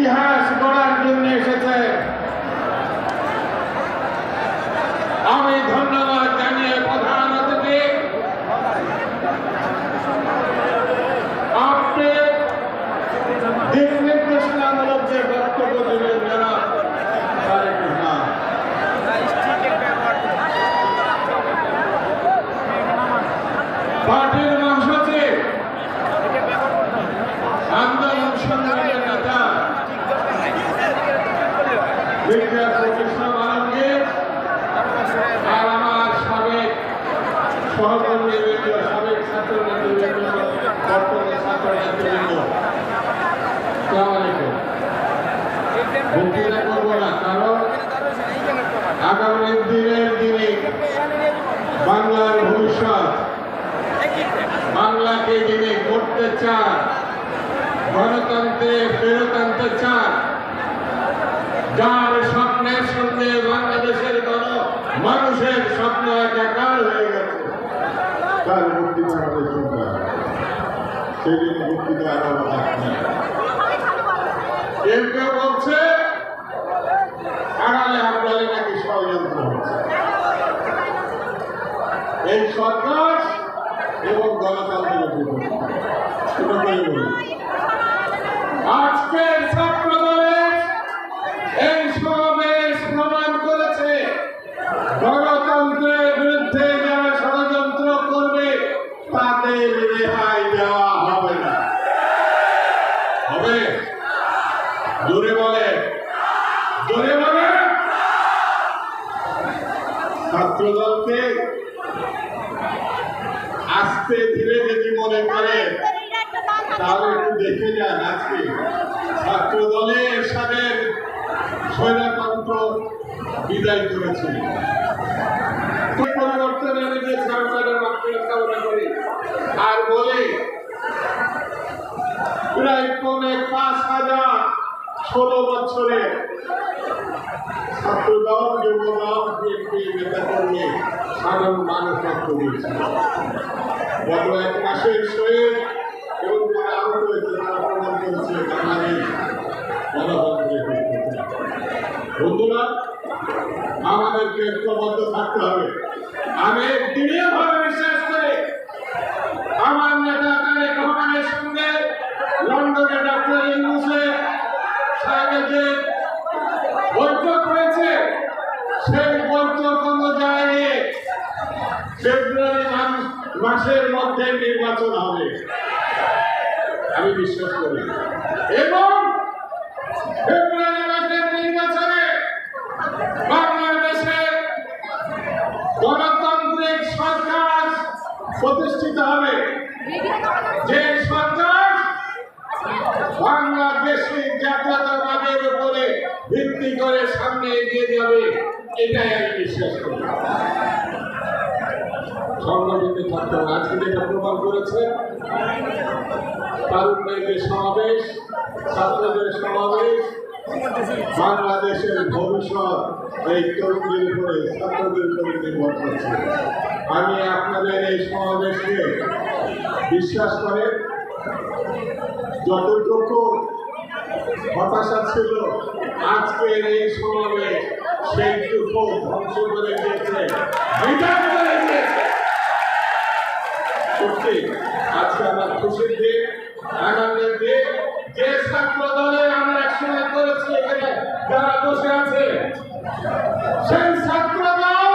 ইতিহাস গড়ার জন্য এসেছে। আমি ধন্যবাদ জানিয়ে প্রধান অতিথি আপনি দিক নির্দেশনামূলক যে বক্তব্য দিলেন যারা পার্টির মহাসচিব আন্দোলন সংগ্রামের নেতা মির্জা ফখরুল আলমগীর আর আমার সাবেক সহকর্মীবৃন্দ, সাবেক ছাত্র নেতৃবৃন্দ, বর্তমান ছাত্র নেতৃবৃন্দ, আসসালামু আলাইকুম। বক্তৃতা করবো না, কারণ আগামী দিনে বাংলার ভবিষ্যৎ, বাংলাকে যিনি করতে চান, গণতন্ত্রে ফেরত আনতে চান, যার স্বপ্নের সঙ্গে বাংলাদেশের মানুষের স্বপ্ন একাকার হয়ে গেছে, তার বক্তৃতা আমাদের শুনতে হবে। সেদিন বক্তৃতা কেউ কেউ বলছে আড়ালে আড়ালে নাকি ষড়যন্ত্র হচ্ছে। এই সরকার এবং গণতন্ত্রের বিপক্ষে আজকের ছাত্র দলের এই সমাবেশ প্রমাণ করেছে গণতন্ত্রের বিরুদ্ধে যারা ষড়যন্ত্র করবে তাদের রেহাই দেওয়া হবে না। হবে? জোরে বলে, জোরে বলে। ছাত্র দলকে আস্তে ধীরে যদি মনে করে তাহলে একটু দেখে যান। আজকে ছাত্র দলে এরশাদের স্বৈরতন্ত্র বিদায় করেছে। পরিবর্তন এনে যে সরকারের মাধ্যমে কামনা করি আর বলে প্রায় 5,000 বছরে ছাত্রদল, যুবদল, বিএনপি নেতাকর্মী সাধারণ মানুষ রক্ত দিয়েছে। গত 1 মাসের শহীদ এবং যারা আহত হয়েছে তারা প্রমাণ করেছে বাংলাদেশ গণতন্ত্রের ভিত্তিতে। বন্ধুরা, আমাদেরকে ঐক্যবদ্ধ থাকতে হবে। আমি দৃঢ়ভাবে বিশ্বাস করি আমার নেতা তারেক রহমানের সঙ্গে লন্ডনে ডক্টর ইউনূসের সাহেবকে বৈঠক করেছে। সেই বৈঠক অনুযায়ী ফেব্রুয়ারি মাসের মধ্যে নির্বাচন হবে আমি বিশ্বাস করি, এবং ফেব্রুয়ারি মাসের নির্বাচনে বাংলাদেশে গণতান্ত্রিক সরকার প্রতিষ্ঠিত হবে, যে সরকার বাংলাদেশি জাতীয়তাবাদের উপরে ভিত্তি করে সামনে এগিয়ে যাবে, এটাই আমি বিশ্বাস করি। সংগঠিত ছাত্র আজকে যেটা প্রমাণ করেছে, তারুণ্যের সমাবেশ, ছাত্রদের সমাবেশ, বাংলাদেশের ভবিষ্যৎ এই তরুণদের উপরে, ছাত্রদের উপরে নির্ভর করছে। আমি আপনাদের এই সমাবেশকে বিশ্বাস করে যতটুকু হতাশা ছিল আজকের এই সমাবেশ সেইটুকু ধ্বংস করে দিয়েছে, বিদায় করে দিয়েছে। সত্যি আজকে আমার খুশির দিন, আনন্দের দিন। যে ছাত্র দলে আমরা একসঙ্গে করেছি, এখানে যারা বসে আছে সেই ছাত্র দল